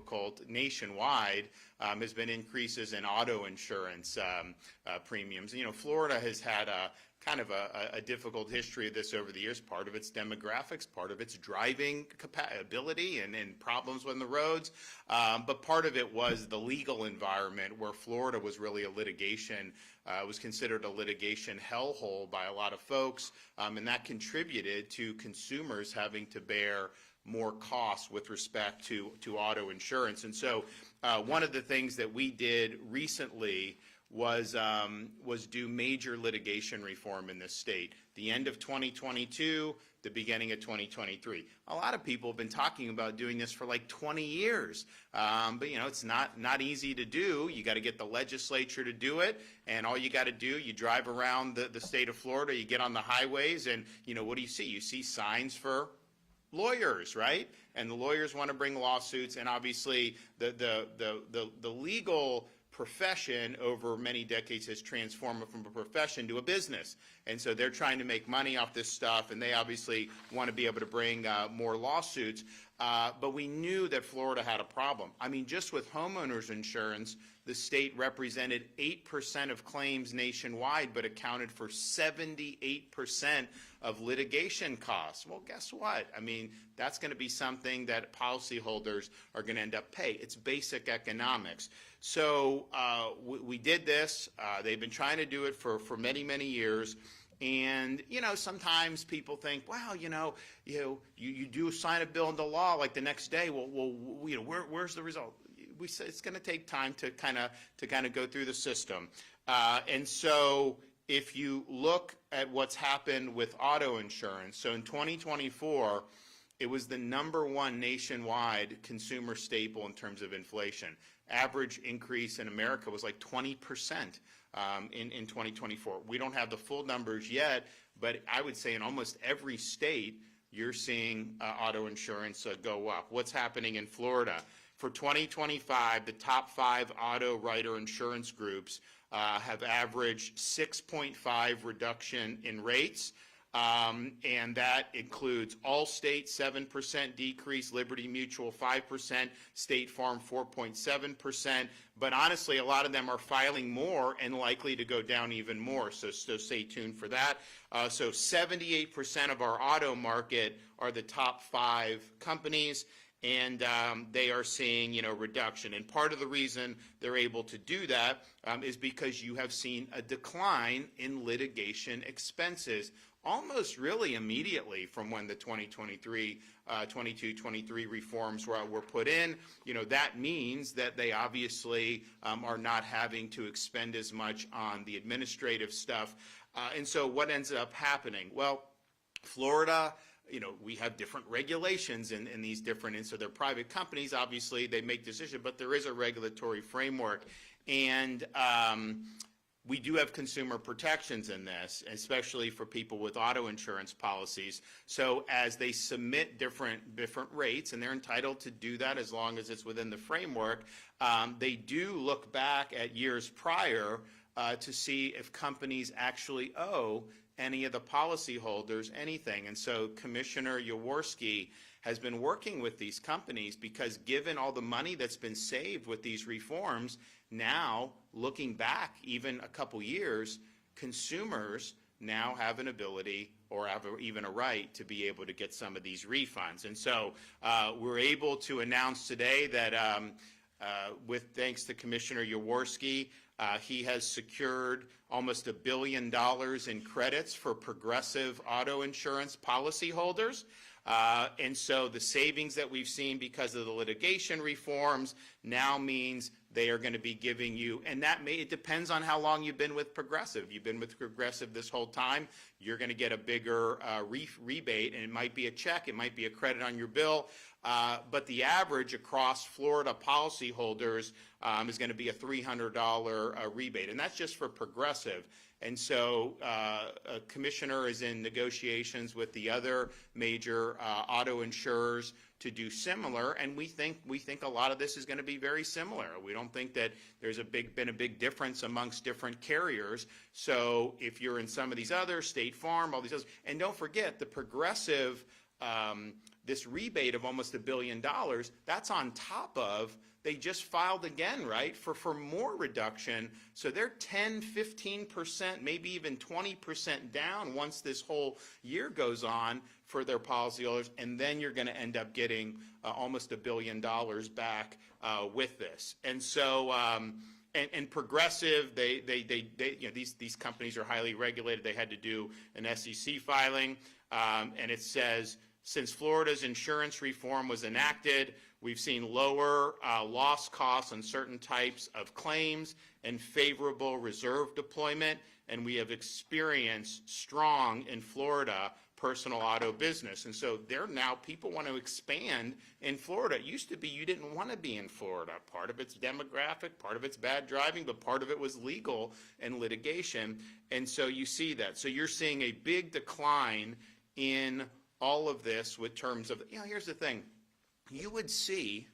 difficult nationwide has been increases in auto insurance premiums. You know, Florida has had a kind of a difficult history of this over the years. Part of its demographics, part of its driving ability and problems on the roads, but part of it was the legal environment where Florida was really a litigation, was considered a litigation hellhole by a lot of folks, and that contributed to consumers having to bear more costs with respect to auto insurance. And so one of the things that we did recently was do major litigation reform in this state. The end of 2022, the beginning of 2023. A lot of people have been talking about doing this for like 20 years, but you know, it's not easy to do. You got to get the legislature to do it, and all you got to do, you drive around the state of Florida, you get on the highways, and you know, what do you see? You see signs for lawyers, right? And the lawyers want to bring lawsuits, and obviously the legal profession over many decades has transformed from a profession to a business. And so they're trying to make money off this stuff, and they obviously want to be able to bring more lawsuits. But we knew that Florida had a problem. I mean, just with homeowners insurance, the state represented 8% of claims nationwide, but accounted for 78% of litigation costs. Well, guess what? I mean, that's going to be something that policyholders are going to end up paying. It's basic economics. So we did this. They've been trying to do it for many, many years. And, you know, sometimes people think, well, you do sign a bill into law like the next day. Well, you know, where's the result? We say it's going to take time to kind of go through the system. And so if you look at what's happened with auto insurance, so in 2024, it was the #1 nationwide consumer staple in terms of inflation. Average increase in America was like 20% in 2024. We don't have the full numbers yet, but I would say in almost every state, you're seeing auto insurance go up. What's happening in Florida? For 2025, the top 5 auto writer insurance groups have averaged 6.5 reduction in rates. And that includes Allstate 7% decrease, Liberty Mutual 5%, State Farm 4.7%. But honestly, a lot of them are filing more and likely to go down even more. So stay tuned for that. So 78% of our auto market are the top 5 companies. And they are seeing, you know, reduction. And part of the reason they're able to do that is because you have seen a decline in litigation expenses almost really immediately from when the 22-23 reforms were put in. You know, that means that they obviously are not having to expend as much on the administrative stuff. And so what ends up happening? Well, Florida, you know, we have different regulations in these different, and so they're private companies, obviously they make decisions, but there is a regulatory framework. And we do have consumer protections in this, especially for people with auto insurance policies. So as they submit different rates, and they're entitled to do that as long as it's within the framework, they do look back at years prior to see if companies actually owe any of the policyholders anything. And so Commissioner Yaworsky has been working with these companies because given all the money that's been saved with these reforms, now looking back even a couple years, consumers now have an ability or have even a right to be able to get some of these refunds. And so we're able to announce today that with thanks to Commissioner Yaworsky, he has secured almost $1 billion in credits for Progressive auto insurance policyholders. And so the savings that we've seen because of the litigation reforms now means they are going to be giving you, and it depends on how long you've been with Progressive. You've been with Progressive this whole time, you're going to get a bigger rebate, and it might be a check, it might be a credit on your bill, but the average across Florida policyholders is going to be a $300 rebate, and that's just for Progressive. And so a commissioner is in negotiations with the other major auto insurers to do similar, and we think a lot of this is going to be very similar. We don't think that there's been a big difference amongst different carriers. So if you're in some of these other, State Farm, all these others, and don't forget the Progressive this rebate of almost $1 billion, that's on top of, they just filed again, right, for more reduction. So they're 10, 15%, maybe even 20% down once this whole year goes on for their policyholders, and then you're going to end up getting almost $1 billion back with this. And so, and Progressive, they you know, these companies are highly regulated. They had to do an SEC filing, and it says, since Florida's insurance reform was enacted, we've seen lower loss costs on certain types of claims and favorable reserve deployment, and we have experienced strong in Florida personal auto business. And so people want to expand in Florida. It used to be you didn't want to be in Florida. Part of it's demographic, part of it's bad driving, but part of it was legal and litigation. And so you see that. So you're seeing a big decline in all of this with terms of, you know, here's the thing. You would see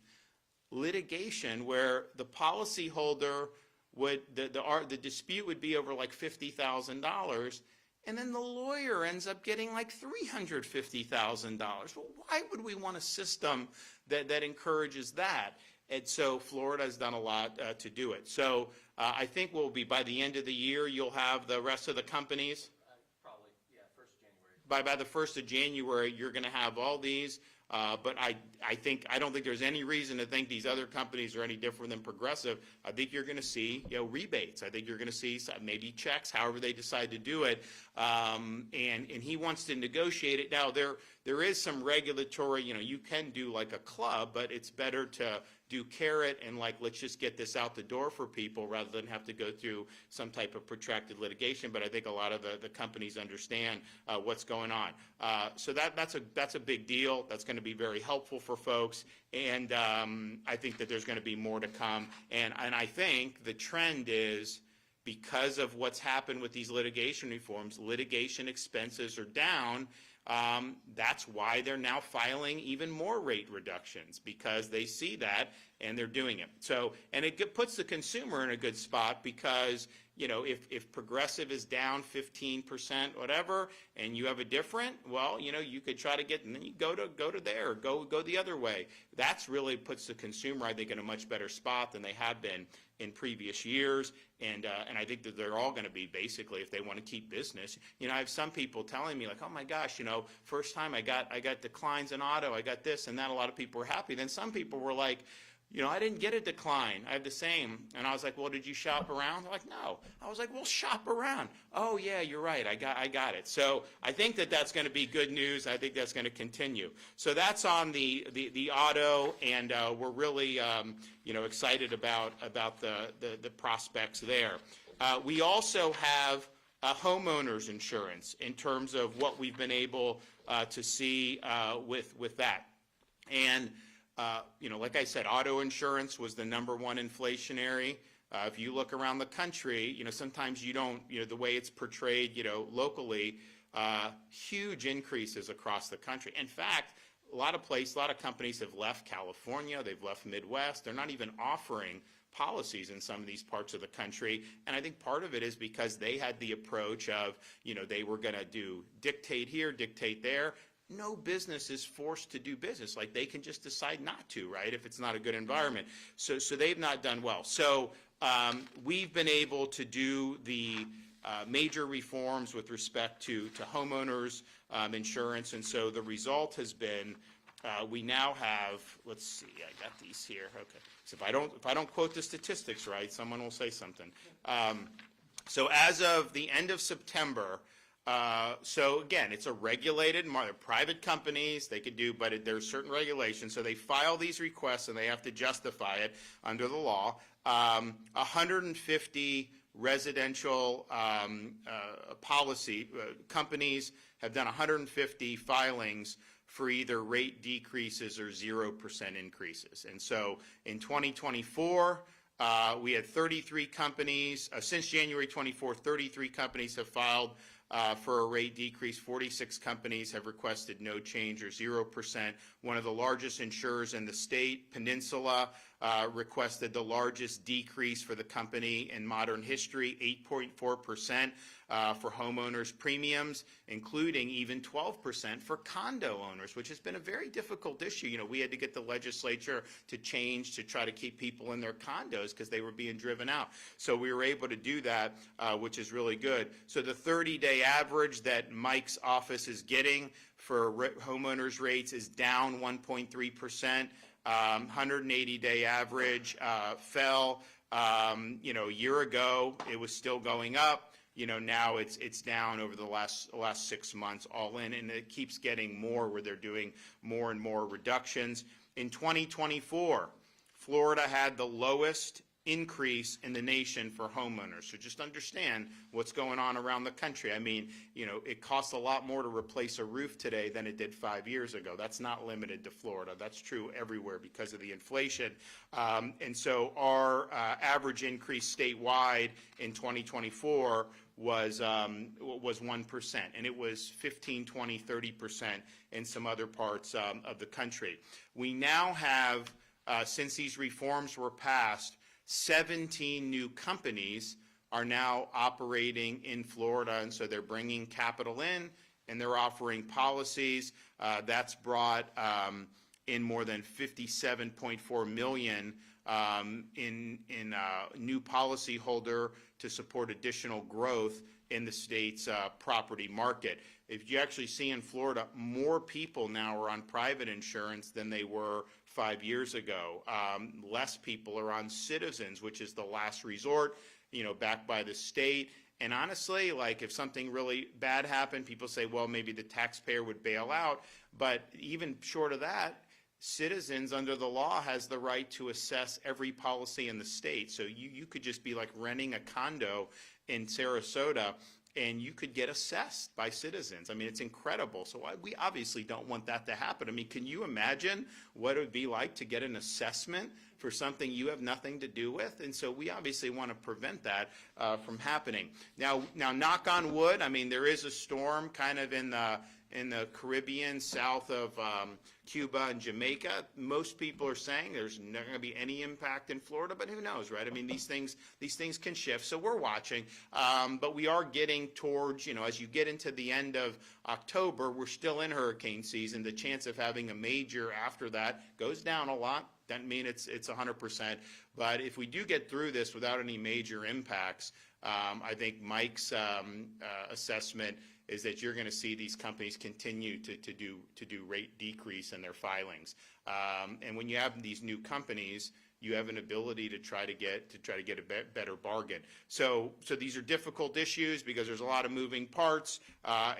litigation where the policyholder would, the dispute would be over like $50,000, and then the lawyer ends up getting like $350,000. Well, why would we want a system that encourages that? And so Florida has done a lot to do it. So I think we'll be, by the end of the year, you'll have the rest of the companies. Probably, yeah, 1st of January. By the 1st of January, you're going to have all these. But I don't think there's any reason to think these other companies are any different than Progressive. I think you're going to see, you know, rebates. I think you're going to see maybe checks, however they decide to do it. And he wants to negotiate it. Now, there is some regulatory, you know, you can do like a club, but it's better to do carrot and like, let's just get this out the door for people rather than have to go through some type of protracted litigation. But I think a lot of the companies understand what's going on. So that's a big deal. That's going to be very helpful for folks. And I think that there's going to be more to come. And I think the trend is, because of what's happened with these litigation reforms, litigation expenses are down. That's why they're now filing even more rate reductions, because they see that and they're doing it. So, and it puts the consumer in a good spot, because, you know, if Progressive is down 15%, whatever, and you have a different, well, you know, you could try to get, and then you go to there, go the other way. That's really puts the consumer, I think, in a much better spot than they have been in previous years. And I think that they're all going to be, basically, if they want to keep business. You know, I have some people telling me like, oh my gosh, you know, first time I got declines in auto, I got this and that. A lot of people were happy. Then some people were like, you know, I didn't get a decline. I have the same. And I was like, well, did you shop around? They're like, no. I was like, well, shop around. Oh yeah, you're right. I got it. So I think that that's going to be good news. I think that's going to continue. So that's on the auto, and we're really you know, excited about the prospects there. We also have homeowners insurance in terms of what we've been able to see with that. And you know, like I said, auto insurance was the #1 inflationary. If you look around the country, you know, sometimes you don't, you know, the way it's portrayed, you know, locally, huge increases across the country. In fact, a lot of companies have left California, they've left Midwest. They're not even offering policies in some of these parts of the country. And I think part of it is because they had the approach of, you know, they were going to dictate here, dictate there. No business is forced to do business. Like, they can just decide not to, right, if it's not a good environment. So they've not done well. So we've been able to do the major reforms with respect to homeowners insurance. And so the result has been, we now have, let's see, I got these here. Okay. So if I don't quote the statistics right, someone will say something. So as of the end of September, so again, it's a regulated market. Private companies, they could do, but there's certain regulations. So they file these requests and they have to justify it under the law. 150 residential policy companies have done 150 filings for either rate decreases or 0% increases. And so in 2024, we had 33 companies. Since January 24, 33 companies have filed for a rate decrease. 46 companies have requested no change or 0%. One of the largest insurers in the state, Peninsula, requested the largest decrease for the company in modern history, 8.4% for homeowners premiums, including even 12% for condo owners, which has been a very difficult issue. You know, we had to get the legislature to change to try to keep people in their condos because they were being driven out. So we were able to do that, which is really good. So the 30-day average that Mike's office is getting for homeowners rates is down 1.3%. 180-day average fell. You know, a year ago it was still going up. You know, now it's down over the last 6 months all in, and it keeps getting more where they're doing more and more reductions. In 2024, Florida had the lowest increase in the nation for homeowners. So just understand what's going on around the country. I mean, you know, it costs a lot more to replace a roof today than it did 5 years ago. That's not limited to Florida. That's true everywhere because of the inflation. And so our average increase statewide in 2024 was 1%, and it was 15, 20, 30% in some other parts of the country. We now have, since these reforms were passed, 17 new companies are now operating in Florida, and so they're bringing capital in and they're offering policies. That's brought in more than $57.4 million in new policyholder to support additional growth in the state's property market. If you actually see in Florida, more people now are on private insurance than they were 5 years ago. Less people are on Citizens, which is the last resort, you know, backed by the state. And honestly, like if something really bad happened, people say, well, maybe the taxpayer would bail out. But even short of that, Citizens under the law has the right to assess every policy in the state. So you could just be like renting a condo in Sarasota and you could get assessed by Citizens. I mean, it's incredible. So we obviously don't want that to happen. I mean, can you imagine what it would be like to get an assessment for something you have nothing to do with? And so we obviously want to prevent that from happening. Now, knock on wood, I mean, there is a storm kind of in the Caribbean, south of Cuba and Jamaica. Most people are saying there's not going to be any impact in Florida, but who knows, right? I mean, these things can shift, so we're watching. But we are getting towards, you know, as you get into the end of October, we're still in hurricane season. The chance of having a major after that goes down a lot. Doesn't mean it's 100%. But if we do get through this without any major impacts, I think Mike's assessment is that you're going to see these companies continue to do rate decrease in their filings. And when you have these new companies, you have an ability to try to get a better bargain. So these are difficult issues because there's a lot of moving parts,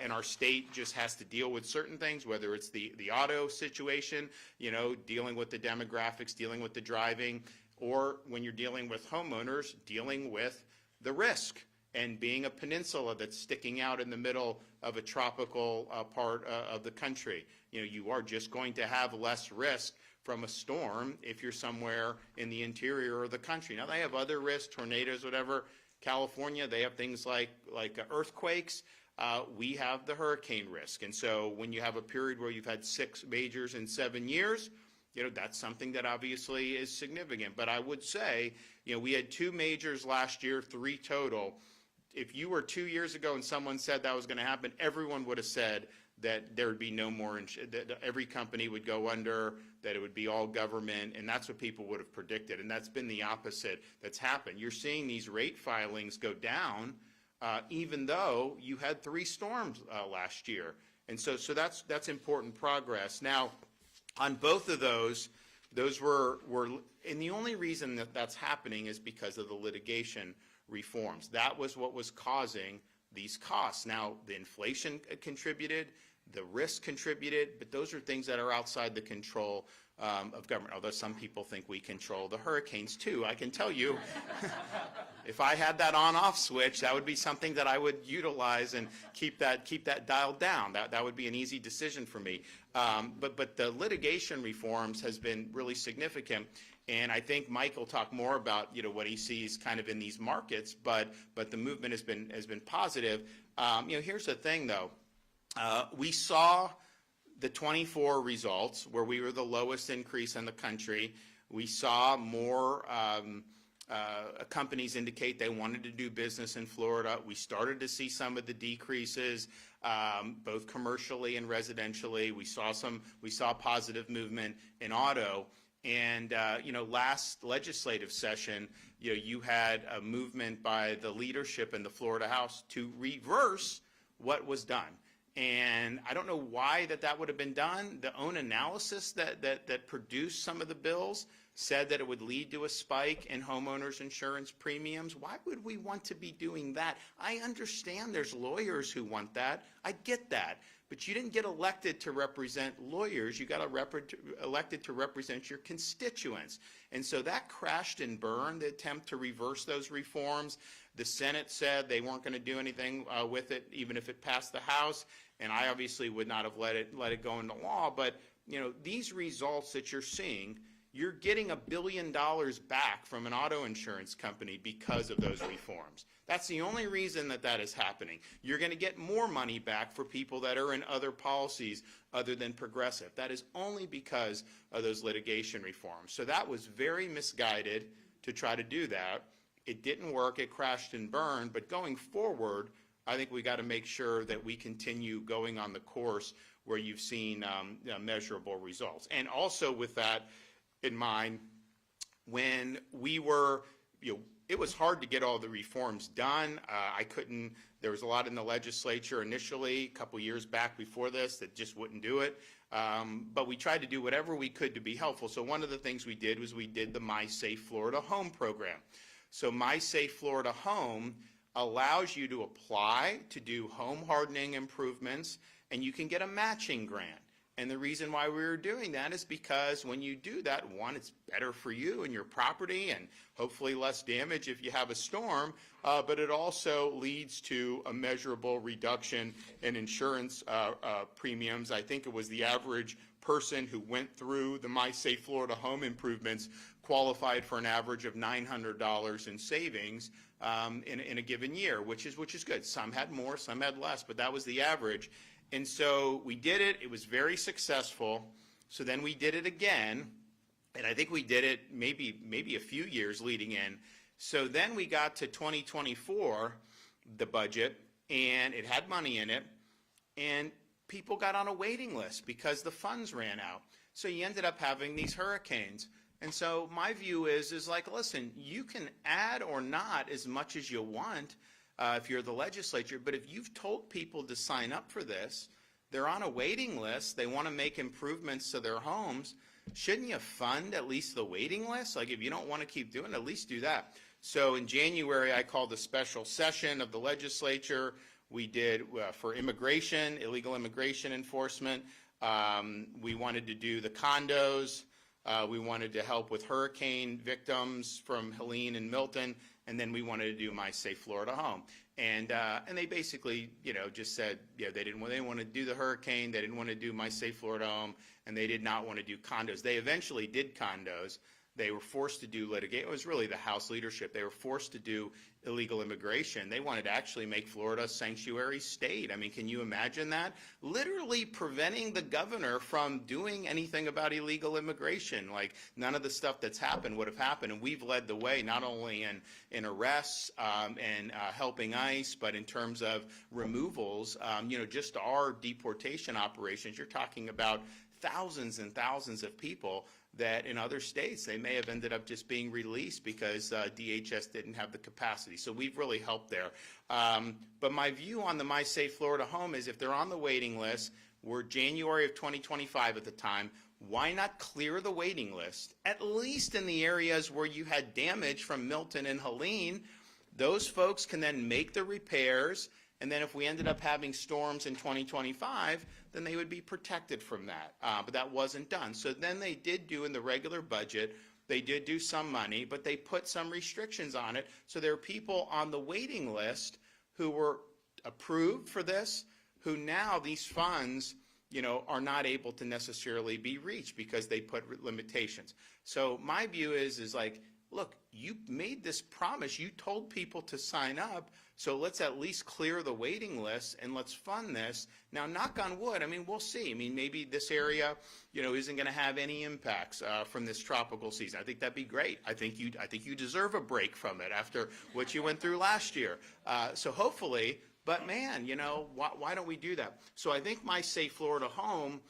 and our state just has to deal with certain things, whether it's the auto situation, you know, dealing with the demographics, dealing with the driving, or when you're dealing with homeowners, dealing with the risk. And being a peninsula that's sticking out in the middle of a tropical part of the country, you know, you are just going to have less risk from a storm if you're somewhere in the interior of the country. Now, they have other risks, tornadoes, whatever. California, they have things like earthquakes. We have the hurricane risk. And so when you have a period where you've had 6 majors in 7 years, you know, that's something that obviously is significant. But I would say, you know, we had 2 majors last year, 3 total. If you were 2 years ago and someone said that was going to happen, everyone would have said that there would be no more, that every company would go under, that it would be all government, and that's what people would have predicted. And that's been the opposite that's happened. You're seeing these rate filings go down, even though you had 3 storms last year. And so that's important progress. Now, on both of those were, and the only reason that that's happening is because of the litigation reforms. That was what was causing these costs. Now, the inflation contributed, the risk contributed, but those are things that are outside the control of government, although some people think we control the hurricanes too. I can tell you, if I had that on-off switch, that would be something that I would utilize and keep that dialed down. That would be an easy decision for me. But the litigation reforms has been really significant. And I think Mike will talk more about, you know, what he sees kind of in these markets, but the movement has been positive. You know, here's the thing though, we saw the 24 results where we were the lowest increase in the country. We saw more companies indicate they wanted to do business in Florida. We started to see some of the decreases, both commercially and residentially. We saw positive movement in auto. And, last legislative session, you had a movement by the leadership in the Florida House to reverse what was done. And I don't know why that would have been done. The own analysis that produced some of the bills said that it would lead to a spike in homeowners insurance premiums. Why would we want to be doing that? I understand there's lawyers who want that. I get that. But you didn't get elected to represent lawyers. You got elected to represent your constituents. And so that crashed and burned, the attempt to reverse those reforms. The Senate said they weren't going to do anything with it, even if it passed the House. And I obviously would not have let it go into law. But, these results that you're seeing, you're getting $1 billion back from an auto insurance company because of those reforms. That's the only reason that is happening. You're going to get more money back for people that are in other policies other than Progressive. That is only because of those litigation reforms. So that was very misguided to try to do that. It didn't work. It crashed and burned. But going forward, I think we got to make sure that we continue going on the course where you've seen measurable results. And also with that in mind, when we were, it was hard to get all the reforms done. There was a lot in the legislature initially, a couple years back before this, that just wouldn't do it. But we tried to do whatever we could to be helpful. So one of the things we did was we did the My Safe Florida Home program. So My Safe Florida Home allows you to apply to do home hardening improvements, and you can get a matching grant. And the reason why we were doing that is because when you do that, one, it's better for you and your property and hopefully less damage if you have a storm, but it also leads to a measurable reduction in insurance premiums. I think it was the average person who went through the My Safe Florida home improvements qualified for an average of $900 in savings in a given year, which is good. Some had more, some had less, but that was the average. And so we did it. It was very successful. So then we did it again, and I think we did it maybe a few years leading in. So then we got to 2024, the budget, and it had money in it, and people got on a waiting list because the funds ran out. So you ended up having these hurricanes. And so my view is like, listen, you can add or not as much as you want if you're the legislature, but if you've told people to sign up for this, they're on a waiting list, they want to make improvements to their homes, shouldn't you fund at least the waiting list? Like, if you don't want to keep doing it, at least do that. So in January, I called a special session of the legislature. We did for immigration, illegal immigration enforcement. We wanted to do the condos. We wanted to help with hurricane victims from Helene and Milton, and then we wanted to do My Safe Florida Home. And they basically, just said, they didn't want to do the hurricane, they didn't want to do My Safe Florida Home, and they did not want to do condos. They eventually did condos. They were forced to do litigation. It was really the House leadership. They were forced to do illegal immigration. They wanted to actually make Florida a sanctuary state. I mean, can you imagine that? Literally preventing the governor from doing anything about illegal immigration. Like, none of the stuff that's happened would have happened. And we've led the way, not only in arrests and helping ICE, but in terms of removals. Just our deportation operations, you're talking about thousands and thousands of people that in other states they may have ended up just being released because DHS didn't have the capacity. So we've really helped there. But my view on the My Safe Florida Home is if they're on the waiting list, we're January of 2025 at the time, why not clear the waiting list, at least in the areas where you had damage from Milton and Helene? Those folks can then make the repairs, and then if we ended up having storms in 2025, then they would be protected from that. But that wasn't done. So then they did do in the regular budget, they did do some money, but they put some restrictions on it. So there are people on the waiting list who were approved for this, who now these funds, are not able to necessarily be reached because they put limitations. So my view is like, look, you made this promise. You told people to sign up. So let's at least clear the waiting list and let's fund this. Now, knock on wood, I mean, we'll see. I mean, maybe this area, isn't going to have any impacts from this tropical season. I think that'd be great. I think you deserve a break from it after what you went through last year. So hopefully, but man, why don't we do that? So I think my Safe Florida Home,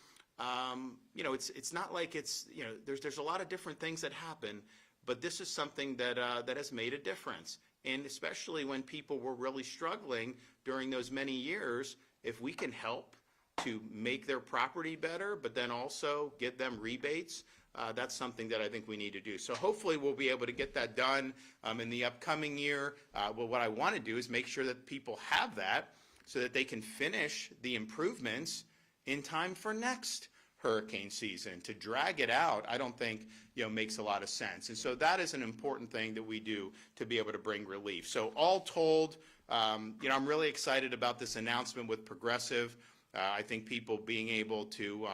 it's not like it's, there's a lot of different things that happen, but this is something that has made a difference. And especially when people were really struggling during those many years, if we can help to make their property better, but then also get them rebates, that's something that I think we need to do. So hopefully we'll be able to get that done in the upcoming year. Well, what I want to do is make sure that people have that so that they can finish the improvements in time for next hurricane season. To drag it out, I don't think makes a lot of sense. And so that is an important thing that we do to be able to bring relief. So all told, I'm really excited about this announcement with Progressive. I think people being able to,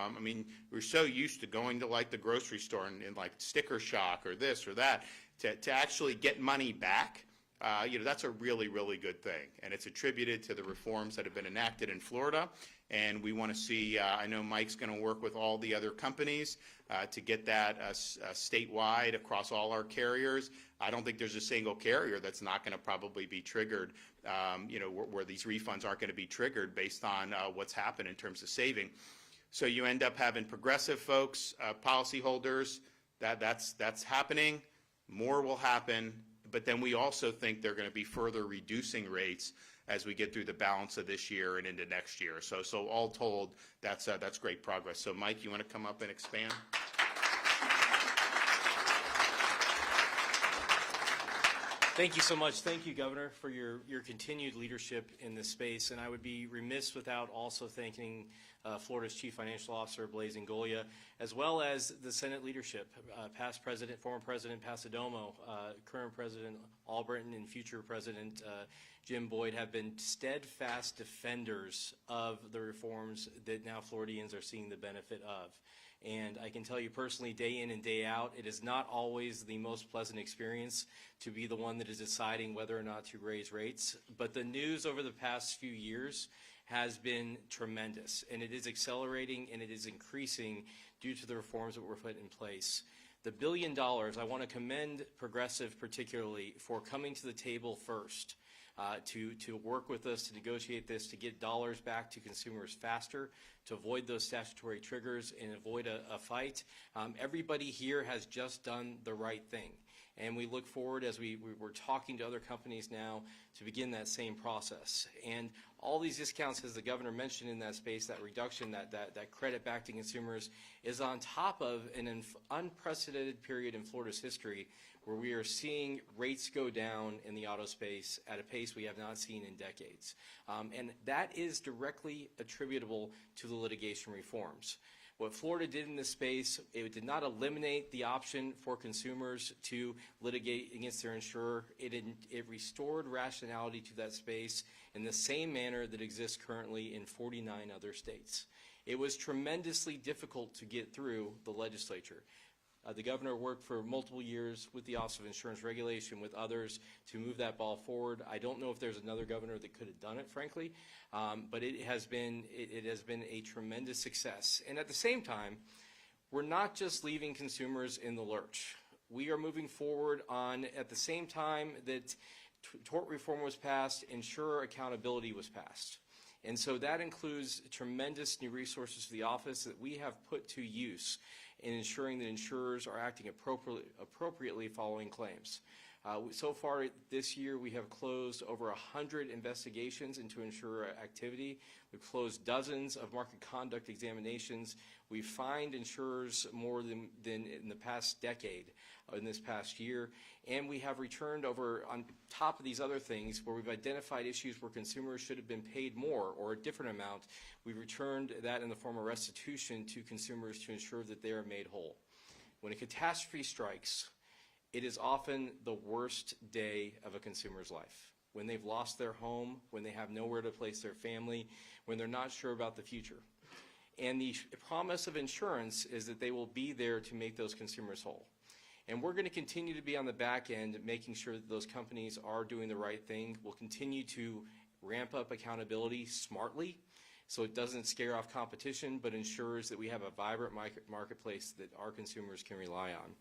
we're so used to going to like the grocery store and like sticker shock or this or that, to actually get money back. That's a really, really good thing. And it's attributed to the reforms that have been enacted in Florida. And we want to see, I know Mike's going to work with all the other companies to get that statewide across all our carriers. I don't think there's a single carrier that's not going to probably be triggered, where these refunds aren't going to be triggered based on what's happened in terms of saving. So you end up having Progressive folks, policyholders, that's happening. More will happen. But then we also think they're going to be further reducing rates as we get through the balance of this year and into next year. So all told, that's great progress. So Mike, you want to come up and expand? Thank you so much. Thank you, Governor, for your continued leadership in this space. And I would be remiss without also thanking Florida's Chief Financial Officer, Blaise Ingoglia, as well as the Senate leadership, past President, former President Pasadomo, current President Albritton, and future President Jim Boyd have been steadfast defenders of the reforms that now Floridians are seeing the benefit of. And I can tell you personally, day in and day out, it is not always the most pleasant experience to be the one that is deciding whether or not to raise rates. But the news over the past few years has been tremendous, and it is accelerating and it is increasing due to the reforms that were put in place. The $1 billion, I want to commend Progressive particularly for coming to the table first. To work with us, to negotiate this, to get dollars back to consumers faster, to avoid those statutory triggers and avoid a fight. Everybody here has just done the right thing. And we look forward, as we're talking to other companies now, to begin that same process. And all these discounts, as the governor mentioned in that space, that reduction, that credit back to consumers, is on top of an unprecedented period in Florida's history where we are seeing rates go down in the auto space at a pace we have not seen in decades. And that is directly attributable to the litigation reforms. What Florida did in this space, it did not eliminate the option for consumers to litigate against their insurer. It restored rationality to that space in the same manner that exists currently in 49 other states. It was tremendously difficult to get through the legislature. The governor worked for multiple years with the Office of Insurance Regulation, with others, to move that ball forward. I don't know if there's another governor that could have done it, frankly, but it has been a tremendous success. And at the same time, we're not just leaving consumers in the lurch. We are moving forward on, at the same time that tort reform was passed, insurer accountability was passed. And so that includes tremendous new resources for the office that we have put to use in ensuring that insurers are acting appropriately following claims. So far this year, we have closed over 100 investigations into insurer activity. We've closed dozens of market conduct examinations. We've fined insurers more than in the past decade, in this past year. And we have returned over, on top of these other things, where we've identified issues where consumers should have been paid more or a different amount, we've returned that in the form of restitution to consumers to ensure that they are made whole. When a catastrophe strikes, it is often the worst day of a consumer's life. When they've lost their home, when they have nowhere to place their family, when they're not sure about the future. And the promise of insurance is that they will be there to make those consumers whole. And we're going to continue to be on the back end making sure that those companies are doing the right thing. We'll continue to ramp up accountability smartly so it doesn't scare off competition, but ensures that we have a vibrant marketplace that our consumers can rely on.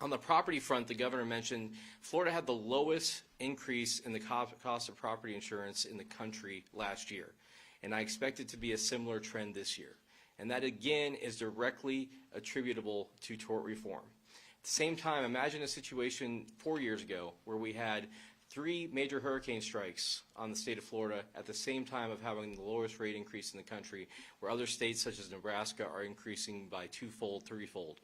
On the property front, the governor mentioned Florida had the lowest increase in the cost of property insurance in the country last year. And I expect it to be a similar trend this year. And that, again, is directly attributable to tort reform. At the same time, imagine a situation 4 years ago where we had 3 major hurricane strikes on the state of Florida at the same time of having the lowest rate increase in the country, where other states such as Nebraska are increasing by 2-fold, 3-fold.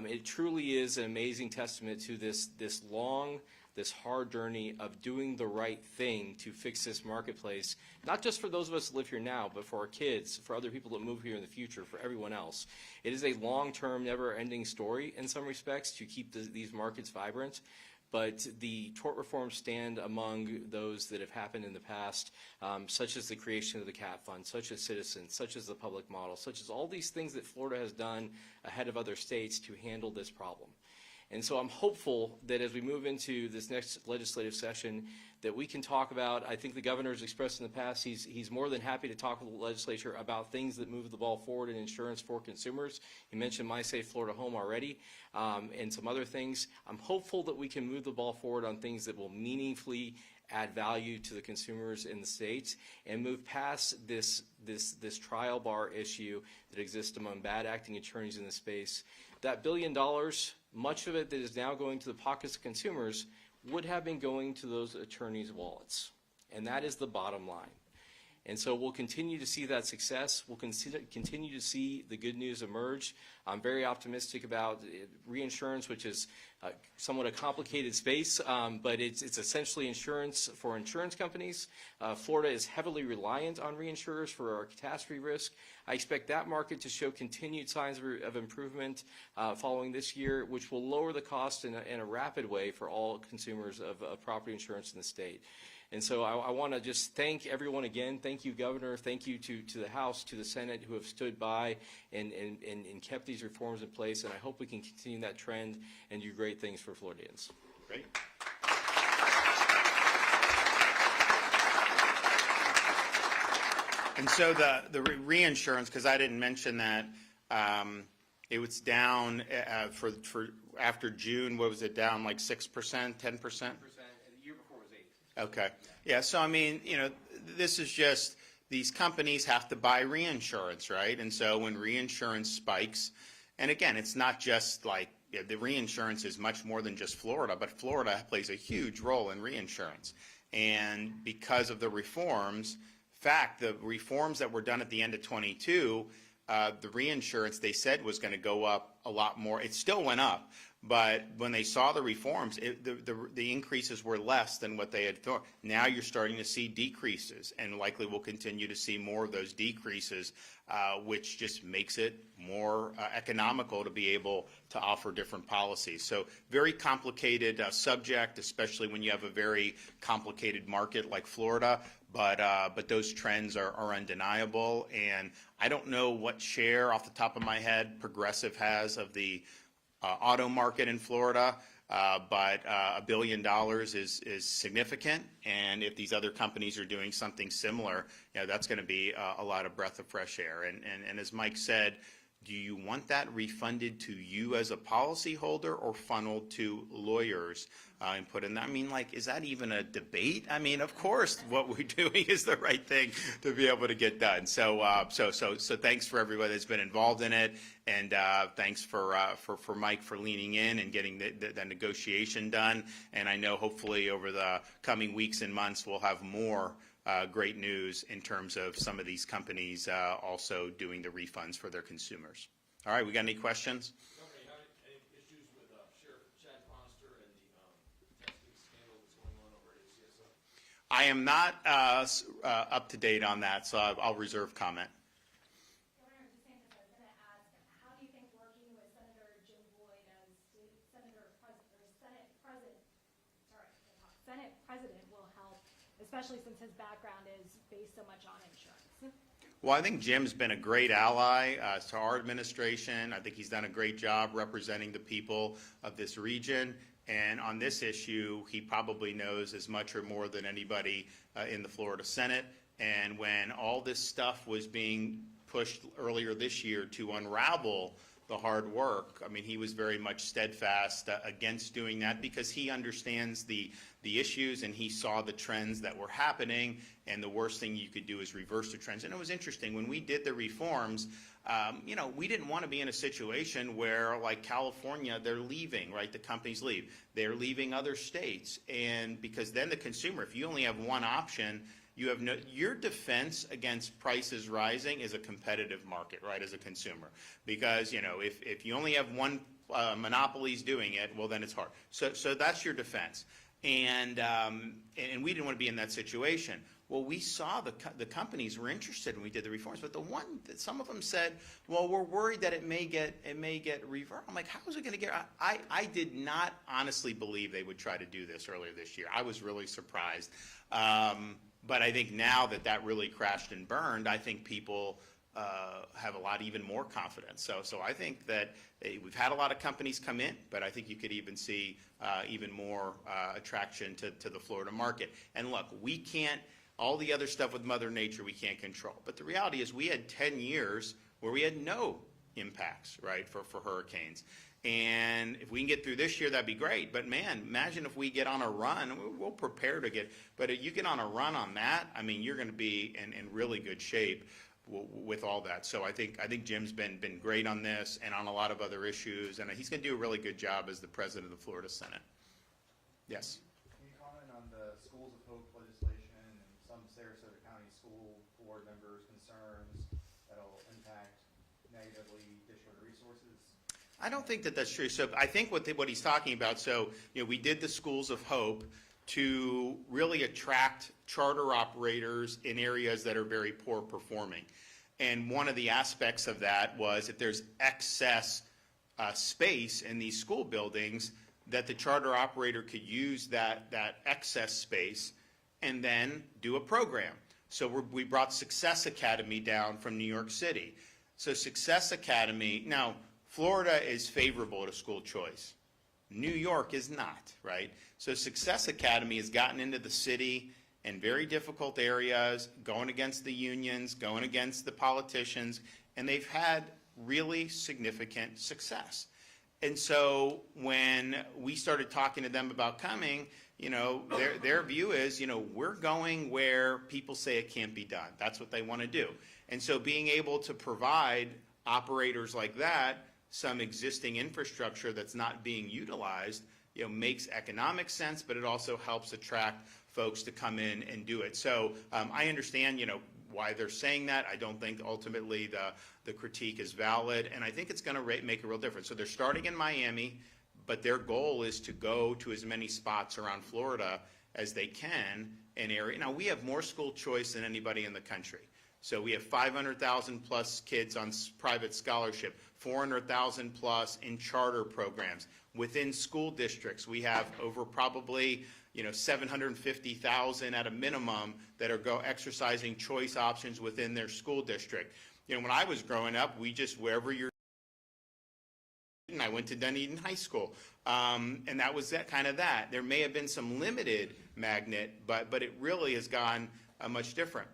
It truly is an amazing testament to this hard journey of doing the right thing to fix this marketplace, not just for those of us that live here now, but for our kids, for other people that move here in the future, for everyone else. It is a long-term, never-ending story in some respects to keep these markets vibrant. But the tort reforms stand among those that have happened in the past, such as the creation of the CAT fund, such as Citizens, such as the public model, such as all these things that Florida has done ahead of other states to handle this problem. And so I'm hopeful that as we move into this next legislative session that we can talk about, I think the governor has expressed in the past he's more than happy to talk with the legislature about things that move the ball forward in insurance for consumers. He mentioned My Safe Florida Home already, and some other things. I'm hopeful that we can move the ball forward on things that will meaningfully add value to the consumers in the state and move past this trial bar issue that exists among bad acting attorneys in the space. That $1 billion, much of it that is now going to the pockets of consumers, would have been going to those attorneys' wallets. And that is the bottom line. And so we'll continue to see that success. We'll continue to see the good news emerge. I'm very optimistic about reinsurance, which is somewhat a complicated space, but it's essentially insurance for insurance companies. Florida is heavily reliant on reinsurers for our catastrophe risk. I expect that market to show continued signs of improvement following this year, which will lower the cost in a rapid way for all consumers of property insurance in the state. And so I want to just thank everyone again. Thank you, Governor. Thank you to the House, to the Senate, who have stood by and kept these reforms in place. And I hope we can continue that trend and do great things for Floridians. Great. And so the reinsurance, because I didn't mention that, it was down for after June. What was it, down like 6%, 10%? 10%. Okay. Yeah, so I mean, this is just, these companies have to buy reinsurance, right? And so when reinsurance spikes, and again, it's not just like, the reinsurance is much more than just Florida, but Florida plays a huge role in reinsurance. And because of the reforms, the reforms that were done at the end of 22, the reinsurance they said was going to go up a lot more. It still went up. But when they saw the reforms, the increases were less than what they had thought. Now you're starting to see decreases, and likely we'll continue to see more of those decreases, which just makes it more economical to be able to offer different policies. So very complicated subject, especially when you have a very complicated market like Florida. But those trends are undeniable, and I don't know what share off the top of my head Progressive has of the auto market in Florida, but $1 billion is significant, and if these other companies are doing something similar, that's going to be a lot of breath of fresh air. And as Mike said, do you want that refunded to you as a policyholder or funneled to lawyers and put in? I mean, like, is that even a debate? I mean, of course, what we're doing is the right thing to be able to get done. So thanks for everybody that's been involved in it, and thanks for Mike for leaning in and getting the negotiation done. And I know hopefully over the coming weeks and months we'll have more great news in terms of some of these companies also doing the refunds for their consumers. All right, we got any questions? Governor, you have any issues with Sheriff Chad Conister and the testing scandal that's going on over at ACSO? I am not up to date on that, so I'll reserve comment. Governor DeSantis, I was going to ask, how do you think working with Senator Jim Boyd as Senate President will help, especially since his background is based so much on insurance? Well, I think Jim's been a great ally to our administration. I think he's done a great job representing the people of this region. And on this issue, he probably knows as much or more than anybody in the Florida Senate. And when all this stuff was being pushed earlier this year to unravel the hard work, I mean, he was very much steadfast against doing that because he understands the issues and he saw the trends that were happening, and the worst thing you could do is reverse the trends. And it was interesting, when we did the reforms, you know, we didn't want to be in a situation where, like California, they're leaving, right? The companies leave. They're leaving other states. And because then the consumer, if you only have one option, you have no, your defense against prices rising is a competitive market, right, as a consumer. Because, you know, if you only have one monopolies doing it, well, then it's hard. So that's your defense. And we didn't want to be in that situation. Well, we saw the companies were interested when we did the reforms, but some of them said, well, we're worried that it may get reversed. I'm like, how is it going to get? I did not honestly believe they would try to do this earlier this year. I was really surprised. But I think now that really crashed and burned, I think people have a lot even more confidence. So I think that we've had a lot of companies come in, but I think you could even see even more attraction to the Florida market. And look, we can't, all the other stuff with Mother Nature we can't control. But the reality is we had 10 years where we had no impacts, right, for hurricanes. And if we can get through this year, that'd be great. But man, imagine if we get on a run. We'll prepare to get, but if you get on a run on that, I mean, you're going to be in really good shape with all that. So I think Jim's been great on this and on a lot of other issues, and he's going to do a really good job as the president of the Florida Senate. Yes. Can you comment on the Schools of Hope legislation and some Sarasota County school board members' concerns that'll impact negatively district resources? I don't think that's true. So I think what he's talking about, so, you know, we did the Schools of Hope to really attract charter operators in areas that are very poor performing. And one of the aspects of that was if there's excess space in these school buildings, that the charter operator could use that excess space and then do a program. So we brought Success Academy down from New York City. So Success Academy, now Florida is favorable to school choice. New York is not, right? So Success Academy has gotten into the city in very difficult areas, going against the unions, going against the politicians, and they've had really significant success. And so when we started talking to them about coming, you know, their view is, you know, we're going where people say it can't be done. That's what they want to do. And so being able to provide operators like that some existing infrastructure that's not being utilized, you know, makes economic sense, but it also helps attract folks to come in and do it. So I understand, you know, why they're saying that. I don't think ultimately the critique is valid, and I think it's going to make a real difference. So they're starting in Miami, but their goal is to go to as many spots around Florida as they can in area. Now, we have more school choice than anybody in the country. So we have 500,000 plus kids on private scholarship, 400,000 plus in charter programs. Within school districts, we have over probably, you know, 750,000 at a minimum that are exercising choice options within their school district. You know, when I was growing up, we just, wherever you're, and I went to Dunedin High School, and that was that. There may have been some limited magnet, but it really has gone much different.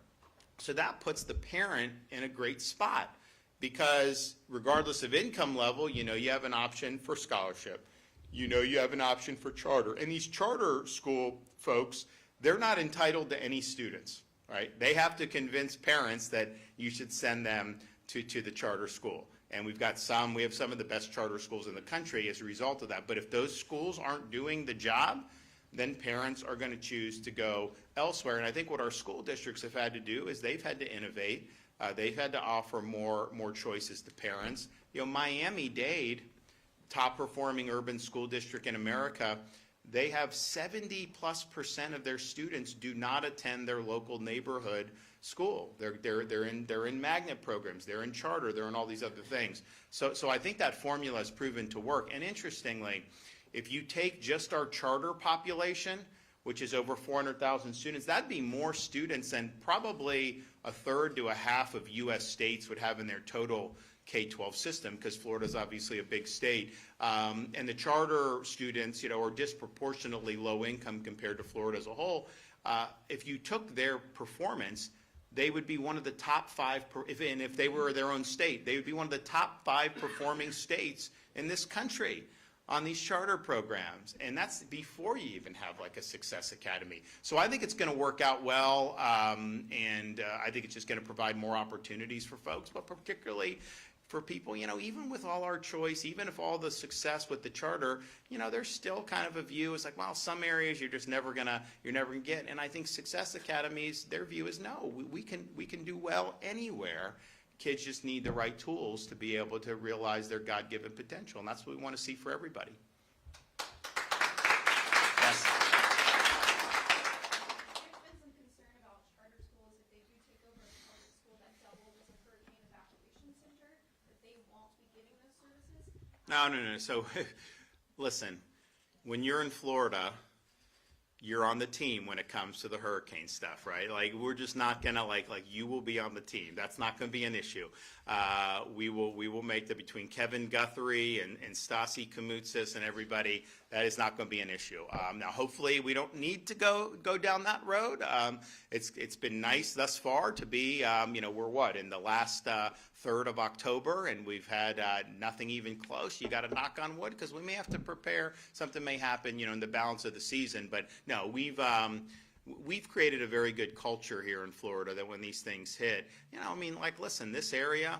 So that puts the parent in a great spot because regardless of income level, you know, you have an option for scholarship. You know, you have an option for charter. And these charter school folks, they're not entitled to any students, right? They have to convince parents that you should send them to the charter school. And we have some of the best charter schools in the country as a result of that. But if those schools aren't doing the job, then parents are going to choose to go elsewhere. And I think what our school districts have had to do is they've had to innovate. They've had to offer more choices to parents. You know, Miami-Dade, top performing urban school district in America, they have 70+% of their students do not attend their local neighborhood school. They're in magnet programs, they're in charter, they're in all these other things. So I think that formula has proven to work. And interestingly, if you take just our charter population, which is over 400,000 students. That'd be more students than probably a third to a half of U.S. states would have in their total K-12 system, because Florida's obviously a big state. And the charter students, are disproportionately low income compared to Florida as a whole. If you took their performance, they would be one of the top 5, if they were their own state, they would be one of the top 5 performing states in this country on these charter programs. And that's before you even have like a Success Academy. So I think it's going to work out well, and I think it's just going to provide more opportunities for folks, but particularly for people, even with all our choice, even if all the success with the charter, there's still kind of a view, it's like, well, some areas you're never gonna get. And I think Success Academies, their view is no, we can do well anywhere. Kids just need the right tools to be able to realize their God-given potential, and that's what we want to see for everybody. Yes. There's been some concern about charter schools, if they do take over a public school that doubles as a hurricane evacuation center, that they won't be getting those services. No. So, listen, when you're in Florida, you're on the team when it comes to the hurricane stuff, right? Like, we're just not gonna like you will be on the team. That's not gonna be an issue. We will make that between Kevin Guthrie and Stasi Kamutsis and everybody. That is not gonna be an issue. Now, hopefully, we don't need to go down that road. It's been nice thus far to be, we're in the last third of October, and we've had nothing even close. You got to knock on wood, because we may have to prepare. Something may happen, in the balance of the season. But no, we've created a very good culture here in Florida that when these things hit, listen, this area,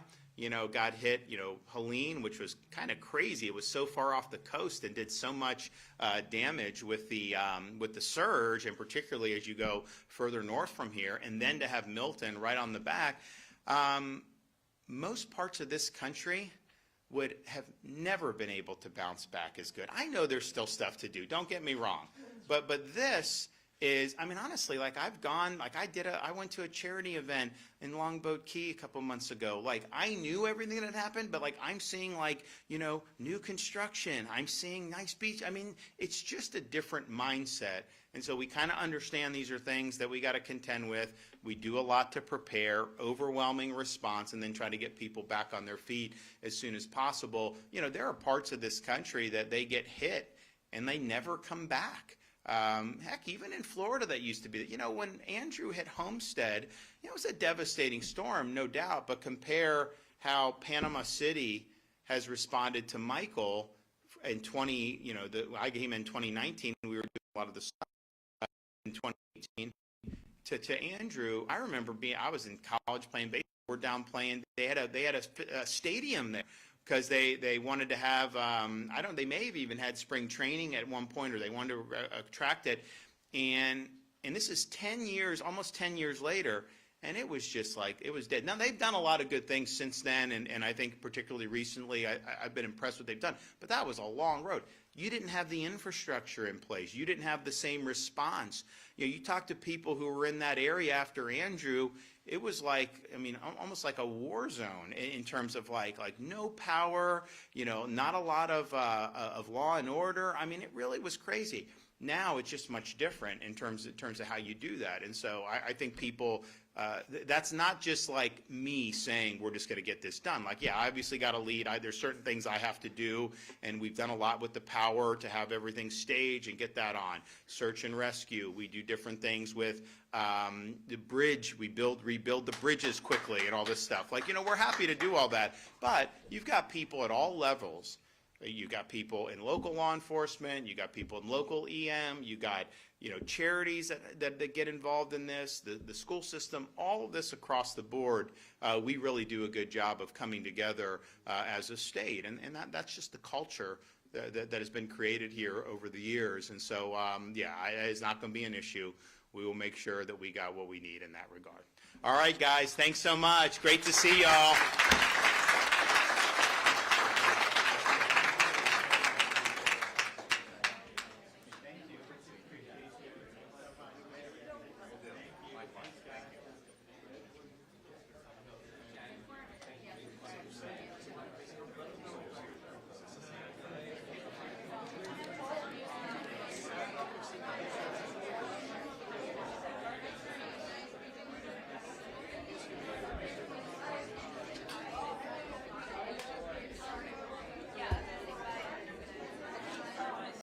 got hit, Helene, which was kind of crazy. It was so far off the coast and did so much damage with the surge, and particularly as you go further north from here, and then to have Milton right on the back. Most parts of this country would have never been able to bounce back as good. I know there's still stuff to do, don't get me wrong, but this is, honestly, I went to a charity event in Longboat Key a couple months ago. I knew everything that had happened, but I'm seeing new construction. I'm seeing nice beach. It's just a different mindset. And so we kind of understand these are things that we got to contend with. We do a lot to prepare, overwhelming response, and then try to get people back on their feet as soon as possible. There are parts of this country that they get hit and they never come back. Heck, even in Florida that used to be, when Andrew hit Homestead, it was a devastating storm, no doubt, but compare how Panama City has responded to Michael in I came in 2019, we were doing a lot of the stuff in 2018 to Andrew. I remember I was in college playing baseball, we're down playing, they had a stadium there. Because they wanted to have, they may have even had spring training at one point, or they wanted to attract it. And this is 10 years, almost 10 years later, and it was just it was dead. Now, they've done a lot of good things since then, and I think particularly recently, I've been impressed with what they've done. But that was a long road. You didn't have the infrastructure in place. You didn't have the same response. You talk to people who were in that area after Andrew, it was almost like a war zone in terms of no power, not a lot of law and order. It really was crazy. Now it's just much different in terms of how you do that. And so I think people, that's not just me saying we're just going to get this done. I obviously got to lead. There's certain things I have to do, and we've done a lot with the power to have everything staged and get that on. Search and rescue. We do different things with the bridge. We rebuild the bridges quickly and all this stuff. We're happy to do all that. But you've got people at all levels. You got people in local law enforcement, you got people in local EM, you got charities that get involved in this, the school system, all of this across the board. We really do a good job of coming together as a state, and that's just the culture that has been created here over the years. And so, it's not going to be an issue. We will make sure that we got what we need in that regard. All right, guys, thanks so much. Great to see y'all.